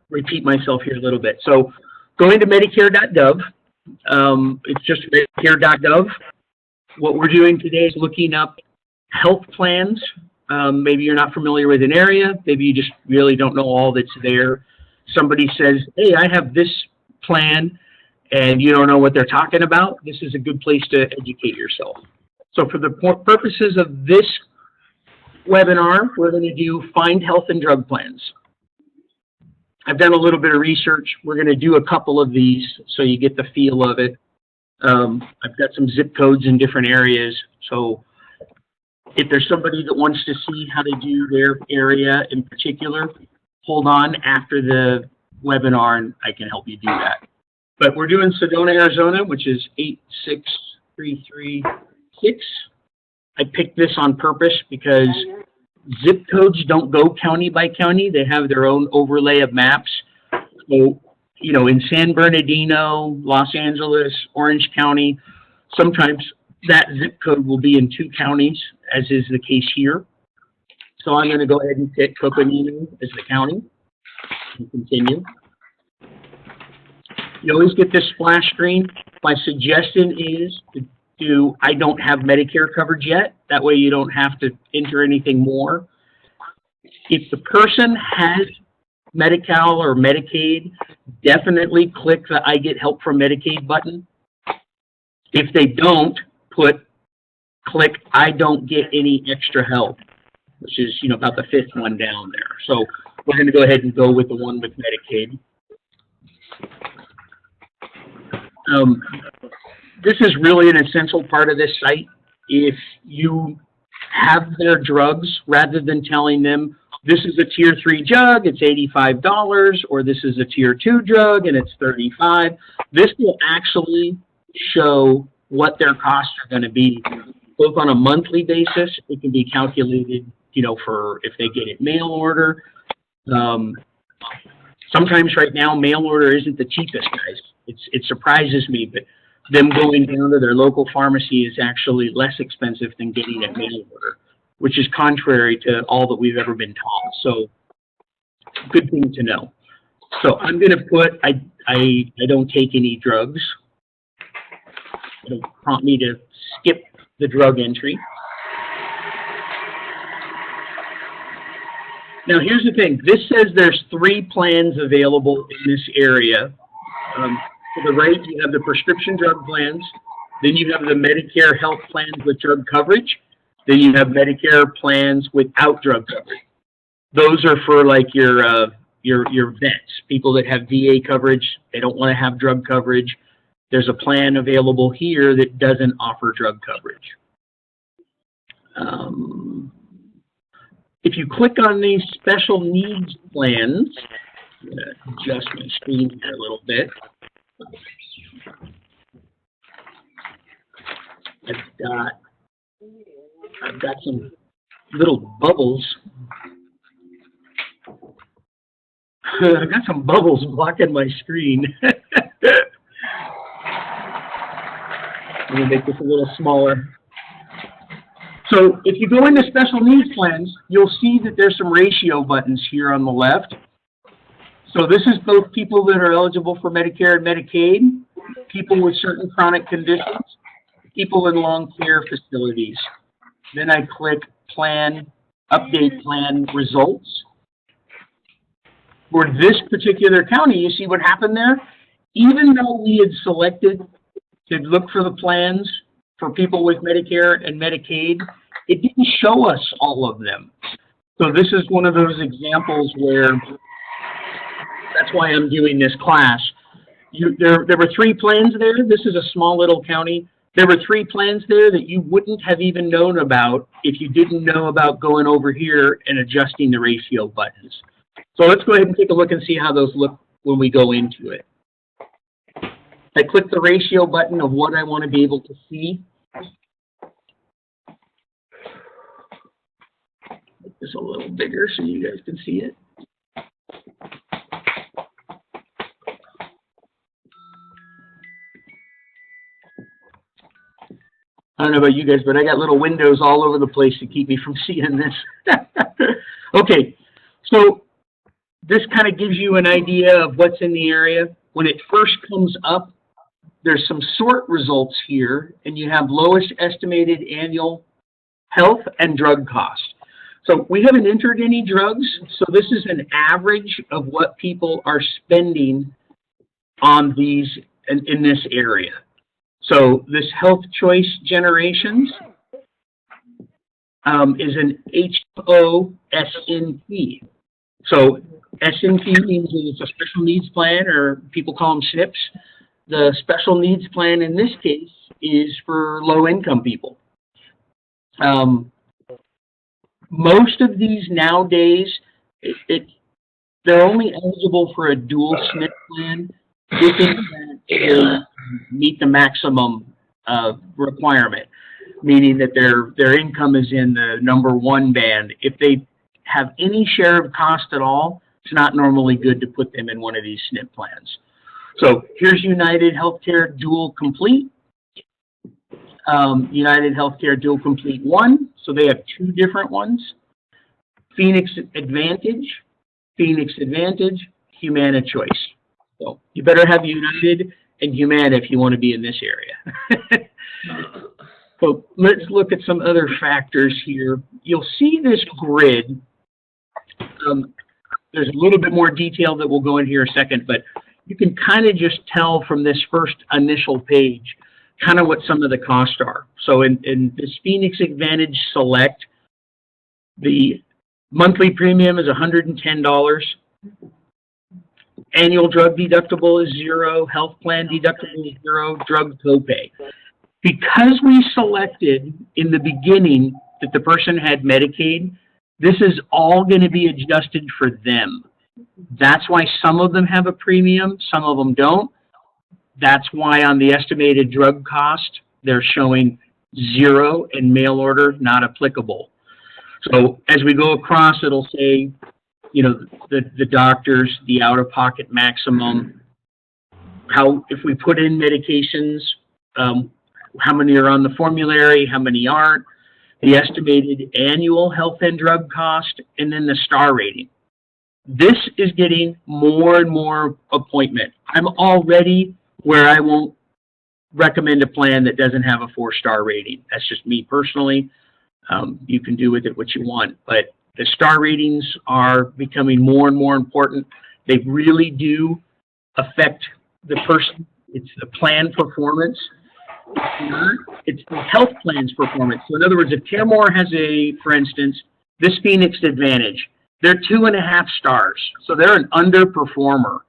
repeat myself here a little bit. So going to Medicare.gov, it's just Medicare.gov. What we're doing today is looking up health plans. Maybe you're not familiar with an area. Maybe you just really don't know all that's there. Somebody says, hey, I have this plan, and you don't know what they're talking about. This is a good place to educate yourself. So for the purposes of this webinar, we're going to do find health and drug plans. I've done a little bit of research. We're going to do a couple of these so you get the feel of it. I've got some zip codes in different areas. So if there's somebody that wants to see how to do their area in particular, hold on after the webinar and I can help you do that. But we're doing Sedona, Arizona, which is 86336. I picked this on purpose because zip codes don't go county by county. They have their own overlay of maps. So, you know, in San Bernardino, Los Angeles, Orange County, sometimes that zip code will be in 2 counties, as is the case here. So I'm going to go ahead and pick Coconino as the county and continue. You always get this splash screen. My suggestion is to do, I don't have Medicare coverage yet. That way you don't have to enter anything more. If the person has Medi-Cal or Medicaid, definitely click the I get help from Medicaid button. If they don't, click I don't get any extra help, which is, you know, about the 5th one down there. So we're going to go ahead and go with the one with Medicaid. This is really an essential part of this site. If you have their drugs, rather than telling them this is a tier 3 drug, it's $85, or this is a tier 2 drug and it's $35, this will actually show what their costs are going to be, both on a monthly basis. It can be calculated, you know, for if they get it mail order. Sometimes right now, mail order isn't the cheapest, guys. It surprises me, but them going down to their local pharmacy is actually less expensive than getting it mail order, which is contrary to all that we've ever been taught. So, good thing to know. So I'm going to put, I don't take any drugs. It'll prompt me to skip the drug entry. Now here's the thing. This says there's 3 plans available in this area. To the right, you have the prescription drug plans. Then you have the Medicare health plans with drug coverage. Then you have Medicare plans without drug coverage. Those are for like your vets, people that have VA coverage. They don't want to have drug coverage. There's a plan available here that doesn't offer drug coverage. If you click on these special needs plans, I'm going to adjust my screen here a little bit. I've got some little bubbles. I've got some bubbles blocking my screen. I'm going to make this a little smaller. So if you go into special needs plans, you'll see that there's some ratio buttons here on the left. So this is both people that are eligible for Medicare and Medicaid, people with certain chronic conditions, people in long care facilities. Then I click Plan, Update Plan Results. For this particular county, you see what happened there? Even though we had selected to look for the plans for people with Medicare and Medicaid, it didn't show us all of them. So this is one of those examples where, that's why I'm doing this class. There were 3 plans there. This is a small little county. There were 3 plans there that you wouldn't have even known about if you didn't know about going over here and adjusting the ratio buttons. So let's go ahead and take a look and see how those look when we go into it. I click the ratio button of what I want to be able to see. Make this a little bigger so you guys can see it. I don't know about you guys, but I got little windows all over the place to keep me from seeing this. Okay, so this kind of gives you an idea of what's in the area. When it first comes up, there's some sort results here, and you have lowest estimated annual health and drug cost. So we haven't entered any drugs, so this is an average of what people are spending on these in this area. So this health choice generations is an HOSNP. So SNP means that it's a special needs plan, or people call them SNPs. The special needs plan in this case is for low-income people. Most of these nowadays, they're only eligible for a dual SNP plan if they meet the maximum requirement, meaning that their income is in the #1 band. If they have any share of cost at all, it's not normally good to put them in one of these SNP plans. So here's United Healthcare Dual Complete. United Healthcare Dual Complete 1, so they have 2 different ones. Phoenix Advantage, Humana Choice. So you better have United and Humana if you want to be in this area. So let's look at some other factors here. You'll see this grid. There's a little bit more detail that we'll go in here in a second, but you can kind of just tell from this first initial page kind of what some of the costs are. So in this Phoenix Advantage Select, the monthly premium is $110. Annual drug deductible is $0. Health plan deductible is $0. Drug copay. Because we selected in the beginning that the person had Medicaid, this is all going to be adjusted for them. That's why some of them have a premium, some of them don't. That's why on the estimated drug cost, they're showing 0 and mail order not applicable. So as we go across, it'll say, you know, the doctors, the out-of-pocket maximum, if we put in medications, how many are on the formulary, how many aren't, the estimated annual health and drug cost, and then the star rating. This is getting more and more appointment. I'm already where I won't recommend a plan that doesn't have a 4-star rating. That's just me personally. You can do with it what you want, but the star ratings are becoming more and more important. They really do affect the person. It's the plan performance. It's the health plan's performance. So in other words, if CareMore has for instance, this Phoenix Advantage, they're 2.5 stars. So they're an underperformer.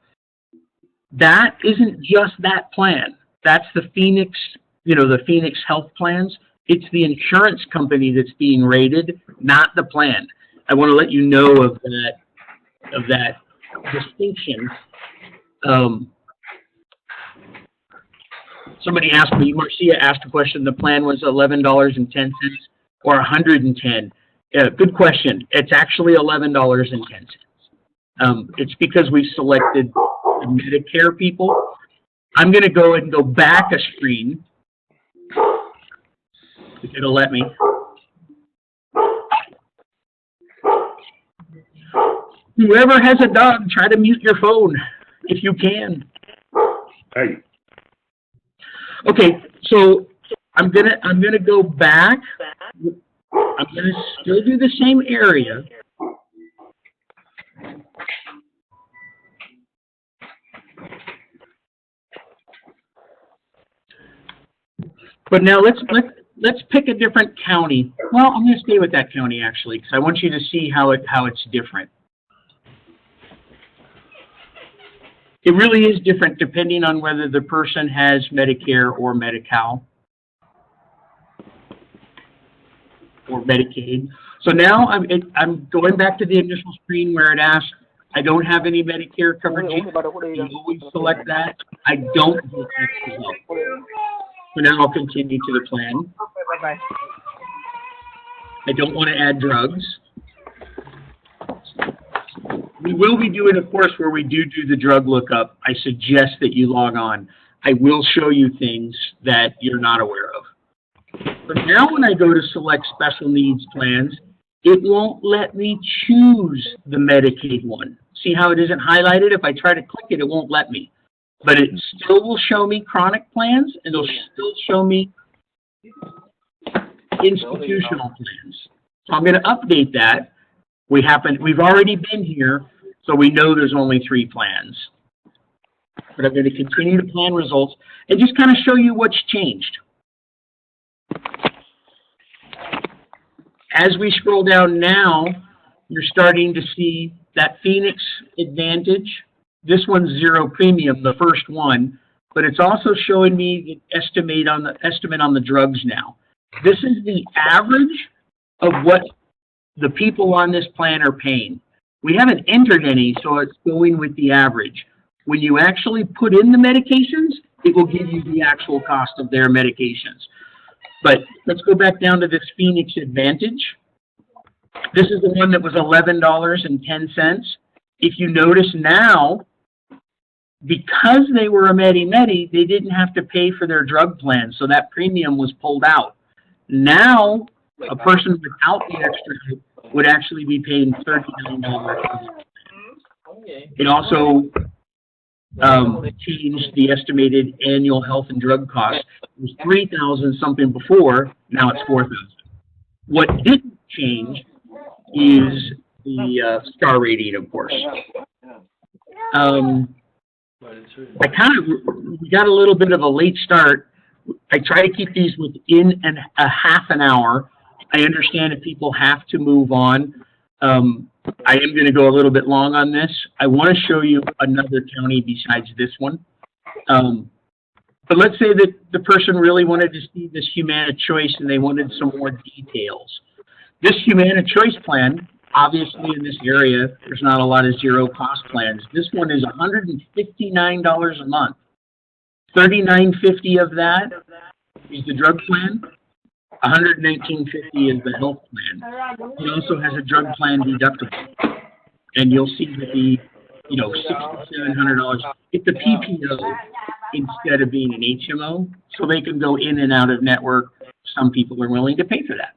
That isn't just that plan. That's the Phoenix, the Phoenix health plans. It's the insurance company that's being rated, not the plan. I want to let you know of that distinction. Somebody asked me, Marcia asked a question, the plan was $11.10 or $110. Good question. It's actually $11.10. It's because we selected the Medicare people. I'm going to go ahead and go back a screen, if it'll let me. Whoever has a dog, try to mute your phone if you can. Hey. Okay, so I'm gonna go back. I'm gonna still do the same area. But now let's pick a different county. Well, I'm gonna stay with that county actually, because I want you to see how it's different. It really is different depending on whether the person has Medicare or Medi-Cal or Medicaid. So now I'm going back to the initial screen where it asked, I don't have any Medicare coverage. You always select that. I don't get extra help. So now I'll continue to the plan. I don't want to add drugs. We will be doing a course where we do the drug lookup. I suggest that you log on. I will show you things that you're not aware of. But now when I go to select special needs plans, it won't let me choose the Medicaid one. See how it isn't highlighted? If I try to click it, it won't let me. But it still will show me chronic plans, and it'll still show me institutional plans. So I'm going to update that. We've already been here, so we know there's only 3 plans. But I'm going to continue to plan results and just kind of show you what's changed. As we scroll down now, you're starting to see that Phoenix Advantage. This one's 0 premium, the first one, but it's also showing me the estimate on the drugs now. This is the average of what the people on this plan are paying. We haven't entered any, so it's going with the average. When you actually put in the medications, it will give you the actual cost of their medications. But let's go back down to this Phoenix Advantage. This is the one that was $11.10. If you notice now, because they were a Medi-Medi, they didn't have to pay for their drug plan, so that premium was pulled out. Now, a person without the extra would actually be paying $39. It also changed the estimated annual health and drug cost. It was $3,000 something before, now it's $4,000. What didn't change is the star rating, of course. We got a little bit of a late start. I try to keep these within a half an hour. I understand if people have to move on. I am going to go a little bit long on this. I want to show you another county besides this one. But let's say that the person really wanted to see this Humana Choice and they wanted some more details. This Humana Choice plan, obviously in this area, there's not a lot of 0 cost plans. This one is $159 a month. $39.50 of that is the drug plan. $119.50 is the health plan. It also has a drug plan deductible. And you'll see that the, $600 to $700, it's a PPO instead of being an HMO, so they can go in and out of network. Some people are willing to pay for that.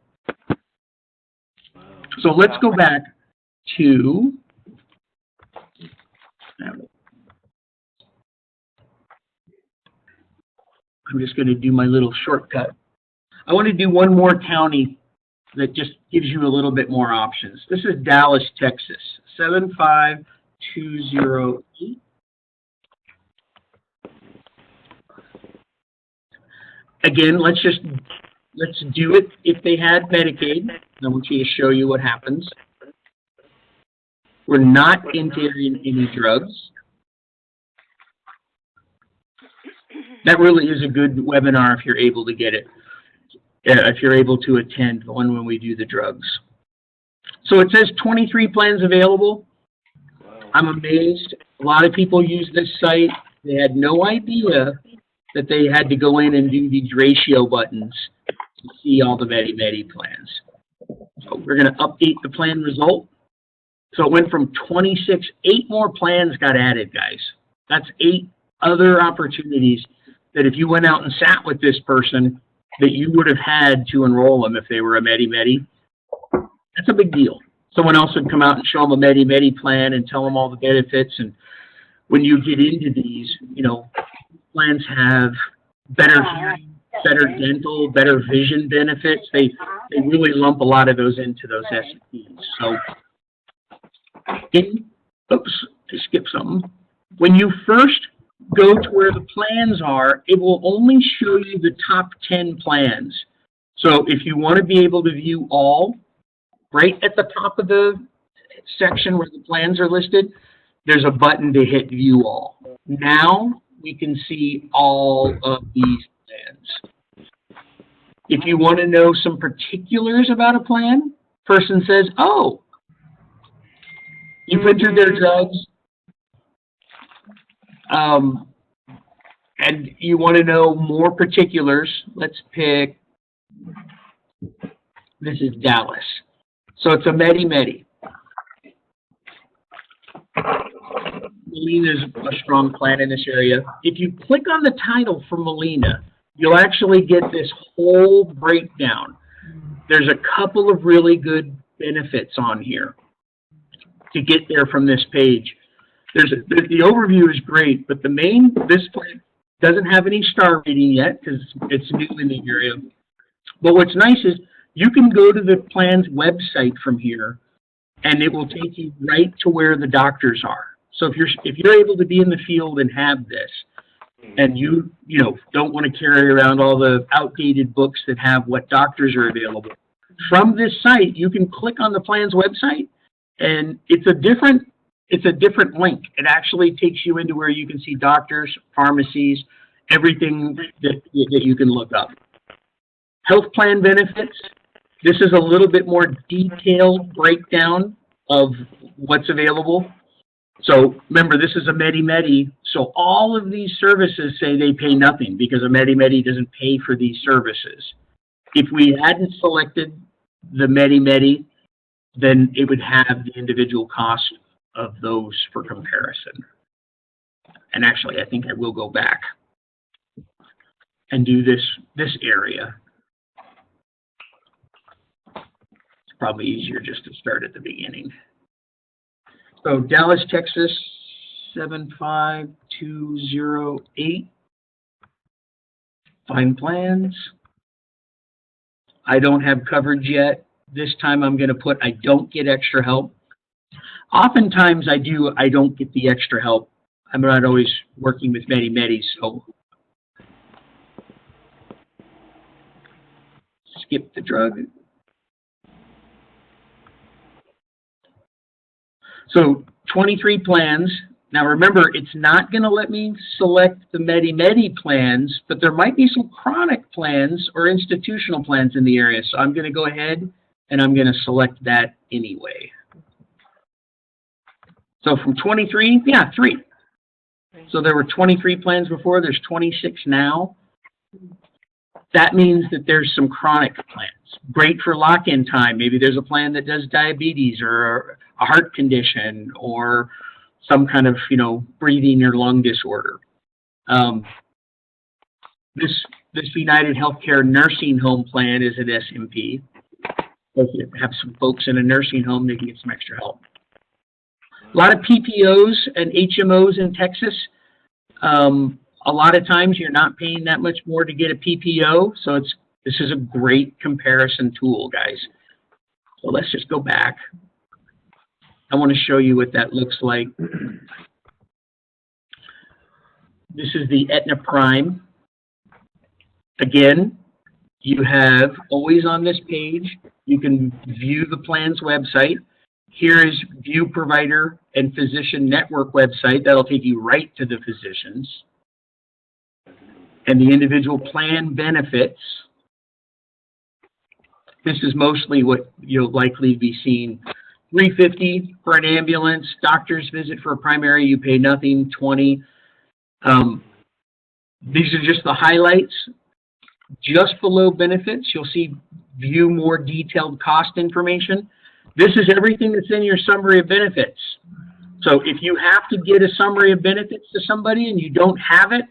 So let's go back to, I'm just going to do my little shortcut. I want to do one more county that just gives you a little bit more options. This is Dallas, Texas, 75208. Again, let's do it if they had Medicaid. I want you to show you what happens. We're not entering any drugs. That really is a good webinar if you're able to get it. If you're able to attend the one when we do the drugs. So it says 23 plans available. I'm amazed. A lot of people use this site. They had no idea that they had to go in and do these ratio buttons to see all the Medi-Medi plans. So we're going to update the plan result. So it went from 26, 8 more plans got added, guys. That's 8 other opportunities that if you went out and sat with this person, that you would have had to enroll them if they were a Medi-Medi. That's a big deal. Someone else would come out and show them a Medi-Medi plan and tell them all the benefits. And when you get into these, plans have better hearing, better dental, better vision benefits. They really lump a lot of those into those SPs. So, oops, I skipped something. When you first go to where the plans are, it will only show you the top 10 plans. So if you want to be able to view all, right at the top of the section where the plans are listed, there's a button to hit view all. Now we can see all of these plans. If you want to know some particulars about a plan, person says, oh, you've entered their drugs, and you want to know more particulars. Let's pick, this is Dallas. So it's a Medi-Medi. Molina is a strong plan in this area. If you click on the title for Molina, you'll actually get this whole breakdown. There's a couple of really good benefits on here to get there from this page. The overview is great, but this plan doesn't have any star rating yet because it's new in the area. But what's nice is you can go to the plan's website from here, and it will take you right to where the doctors are. So if you're able to be in the field and have this, and you don't want to carry around all the outdated books that have what doctors are available, from this site you can click on the plan's website, and it's a different link. It actually takes you into where you can see doctors, pharmacies, everything that you can look up. Health plan benefits. This is a little bit more detailed breakdown of what's available. So remember, this is a Medi-Medi, so all of these services say they pay nothing because a Medi-Medi doesn't pay for these services. If we hadn't selected the Medi-Medi, then it would have the individual cost of those for comparison. And actually, I think I will go back and do this area. It's probably easier just to start at the beginning. So Dallas, Texas, 75208. Find plans. I don't have coverage yet. This time I'm going to put I don't get extra help. Oftentimes I don't get the extra help. I'm not always working with Medi-Medi, so skip the drug. So 23 plans. Now remember, it's not going to let me select the Medi-Medi plans, but there might be some chronic plans or institutional plans in the area. So I'm going to go ahead and I'm going to select that anyway. So from 23, yeah, 3. So there were 23 plans before, there's 26 now. That means that there's some chronic plans. Great for lock-in time. Maybe there's a plan that does diabetes or a heart condition or some kind of, breathing or lung disorder. This United Healthcare nursing home plan is an SMP. So if you have some folks in a nursing home, they can get some extra help. A lot of PPOs and HMOs in Texas. A lot of times you're not paying that much more to get a PPO, so this is a great comparison tool, guys. So let's just go back. I want to show you what that looks like. This is the Aetna Prime. Again, you have always on this page, you can view the plan's website. Here is View Provider and Physician Network website. That'll take you right to the physicians. And the individual plan benefits. This is mostly what you'll likely be seeing. $350 for an ambulance, doctor's visit for a primary, you pay nothing, $20. These are just the highlights. Just below benefits, you'll see view more detailed cost information. This is everything that's in your summary of benefits. So if you have to get a summary of benefits to somebody and you don't have it,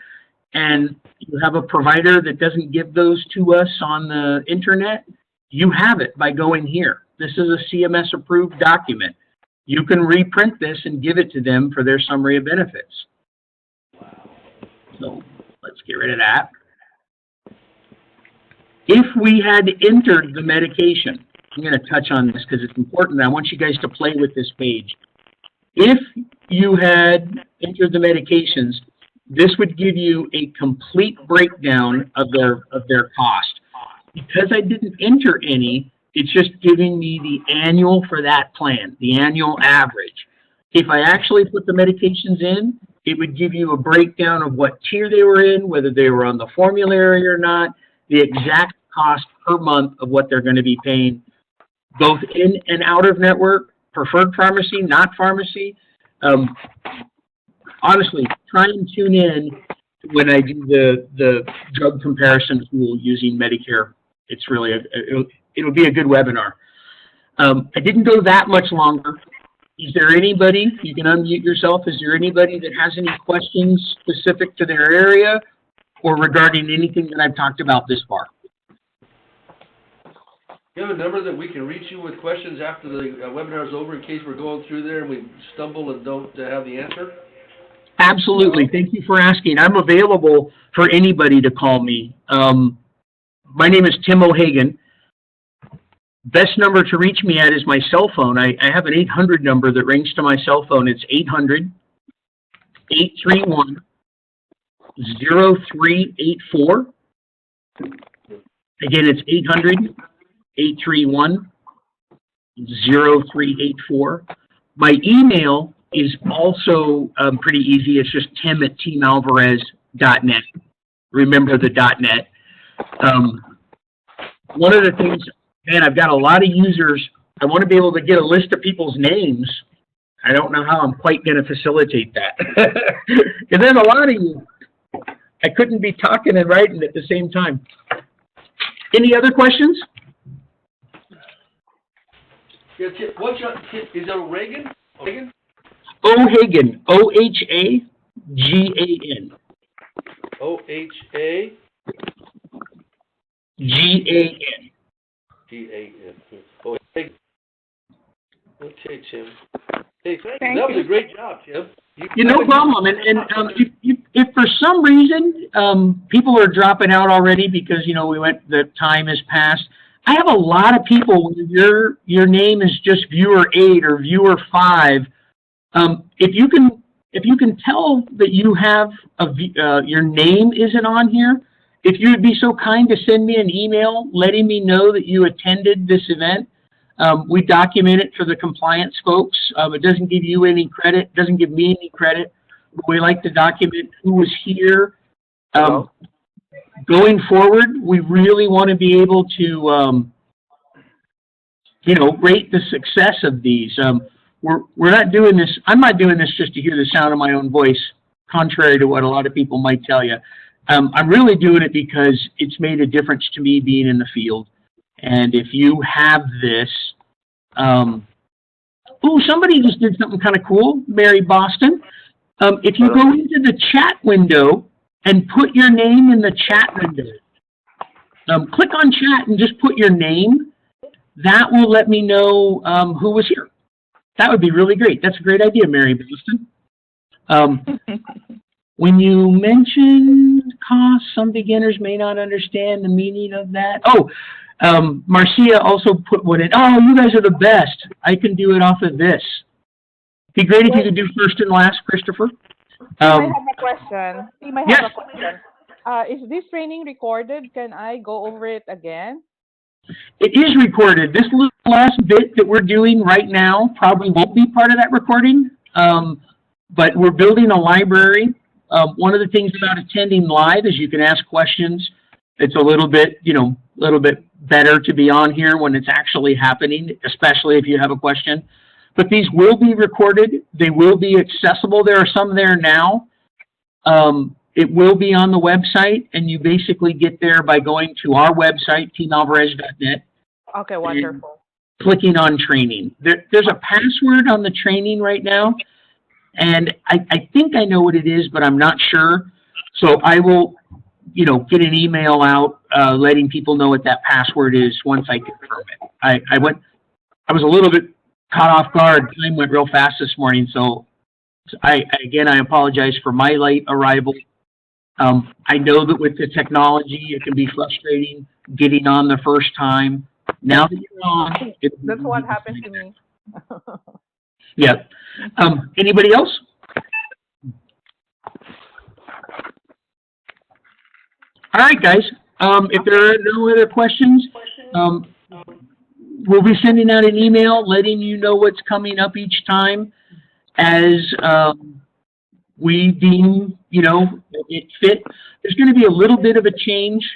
and you have a provider that doesn't give those to us on the internet, you have it by going here. This is a CMS approved document. You can reprint this and give it to them for their summary of benefits. So let's get rid of that. If we had entered the medication, I'm going to touch on this because it's important. I want you guys to play with this page. If you had entered the medications, this would give you a complete breakdown of their cost. Because I didn't enter any, it's just giving me the annual for that plan, the annual average. If I actually put the medications in, it would give you a breakdown of what tier they were in, whether they were on the formulary or not, the exact cost per month of what they're going to be paying, both in and out of network, preferred pharmacy, not pharmacy. Honestly, try and tune in when I do the drug comparison tool using Medicare. It's really, it'll be a good webinar. I didn't go that much longer. Is there anybody, you can unmute yourself, is there anybody that has any questions specific to their area or regarding anything that I've talked about this far? you have a number that we can reach you with questions after the webinar is over in case we're going through there and we stumble and don't have the answer? Absolutely. Thank you for asking. I'm available for anybody to call me. My name is Tim O'Hagan. Best number to reach me at is my cell phone. I have an 800 number that rings to my cell phone. It's 800-831-0384. Again, it's 800-831-0384. My email is also pretty easy. It's just tim@teamalvarez.net. Remember the .net. One of the things, man, I've got a lot of users. I want to be able to get a list of people's names. I don't know how I'm quite going to facilitate that. Because there's a lot of you. I couldn't be talking and writing at the same time. Any other questions? Yeah, what's your, is it O'Regan? O'Hagan? O'Hagan. O-H-A-G-A-N. O-H-A? G-A-N. G-A-N. O'Hagan. Okay, Tim. Hey, thank you. That was a great job, Tim. No problem. And if for some reason people are dropping out already because, you know, the time has passed, I have a lot of people when your name is just viewer 8 or viewer 5. If you can tell that you have your name isn't on here, if you would be so kind to send me an email letting me know that you attended this event. We document it for the compliance folks. It doesn't give you any credit, doesn't give me any credit. We like to document who was here. Going forward, we really want to be able to, rate the success of these. We're not doing this. I'm not doing this just to hear the sound of my own voice, contrary to what a lot of people might tell you. I'm really doing it because it's made a difference to me being in the field. And if you have this, somebody just did something kind of cool, Mary Boston. If you go into the chat window and put your name in the chat window, click on chat and just put your name, that will let me know who was here. That would be really great. That's a great idea, Mary Boston. When you mentioned costs, some beginners may not understand the meaning of that. Marcia also put one in. Oh, you guys are the best. I can do it off of this. Be great if you could do first and last, Christopher. I have a question. Yes. Is this training recorded? Can I go over it again? It is recorded. This last bit that we're doing right now probably won't be part of that recording, but we're building a library. One of the things about attending live is you can ask questions. It's a little bit better to be on here when it's actually happening, especially if you have a question. But these will be recorded. They will be accessible. There are some there now. It will be on the website, and you basically get there by going to our website, teamalvarez.net. Okay, wonderful. Clicking on training. There's a password on the training right now, and I think I know what it is, but I'm not sure. So I will, get an email out letting people know what that password is once I confirm it. I was a little bit caught off guard. Time went real fast this morning, so I apologize for my late arrival. I know that with the technology, it can be frustrating getting on the first time. Now that you're on, that's what happened to me. Yeah. Anybody else? All right, guys. If there are no other questions, we'll be sending out an email letting you know what's coming up each time as we deem, it fit. There's going to be a little bit of a change.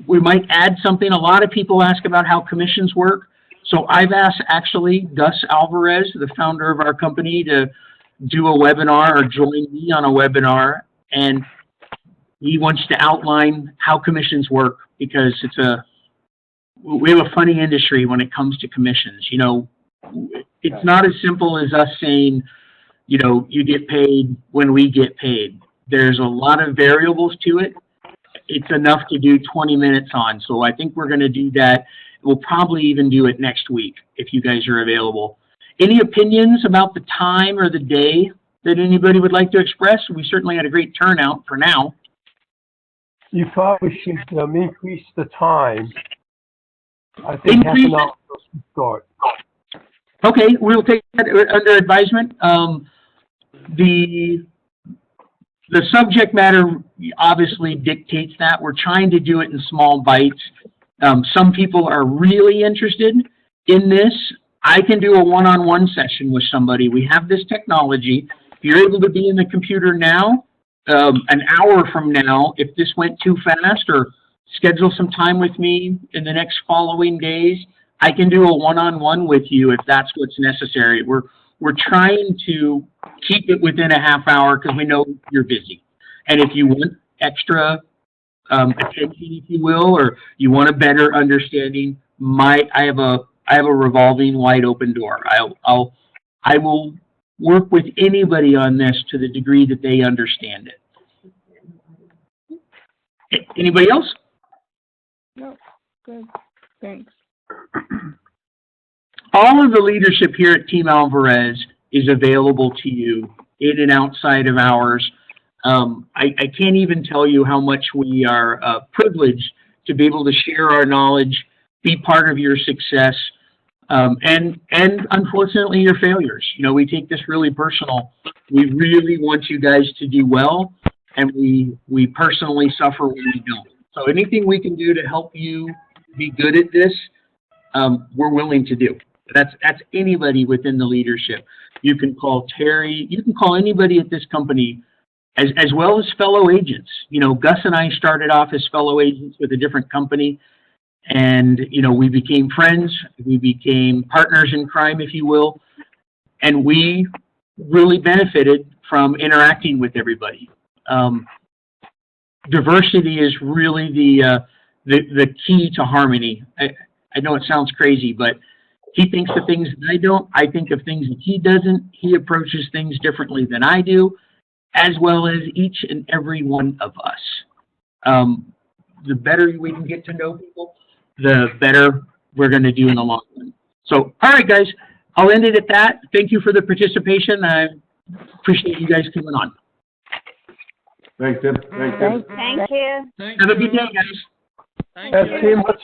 We might add something. A lot of people ask about how commissions work. So I've asked actually Gus Alvarez, the founder of our company, to do a webinar or join me on a webinar. And he wants to outline how commissions work because we have a funny industry when it comes to commissions. It's not as simple as us saying, you get paid when we get paid. There's a lot of variables to it. it's enough to do 20 minutes on. So I think we're going to do that. We'll probably even do it next week if you guys are available. Any opinions about the time or the day that anybody would like to express? We certainly had a great turnout for now. You probably should increase the time. I think half Increase an hour to start. Okay, we'll take that under advisement. The subject matter obviously dictates that. We're trying to do it in small bites. Some people are really interested in this. I can do a one-on-one session with somebody. We have this technology. If you're able to be in the computer now, an hour from now, if this went too fast, or schedule some time with me in the next following days, I can do a one-on-one with you if that's what's necessary. We're trying to keep it within a half hour because we know you're busy. And if you want extra attention, if you will, or you want a better understanding, I have a revolving wide open door. I will work with anybody on this to the degree that they understand it. Anybody else? No, good. Thanks. All of the leadership here at Team Alvarez is available to you in and outside of hours. I can't even tell you how much we are privileged to be able to share our knowledge, be part of your success, and unfortunately your failures. You know, we take this really personal. We really want you guys to do well, and we personally suffer when we don't. So anything we can do to help you be good at this, we're willing to do. That's anybody within the leadership. You can call Terry, you can call anybody at this company, as well as fellow agents. You know, Gus and I started off as fellow agents with a different company, and, you know, we became friends, we became partners in crime, if you will, and we really benefited from interacting with everybody. Diversity is really the key to harmony. I know it sounds crazy, but he thinks of things that I don't. I think of things that he doesn't. He approaches things differently than I do, as well as each and every one of us. The better we can get to know people, the better we're going to do in the long run. So, all right, guys, I'll end it at that. Thank you for the participation. I appreciate you guys coming on. Thanks, Tim. Thanks, Tim. Thank you. Have a good day, guys. Tim, what's your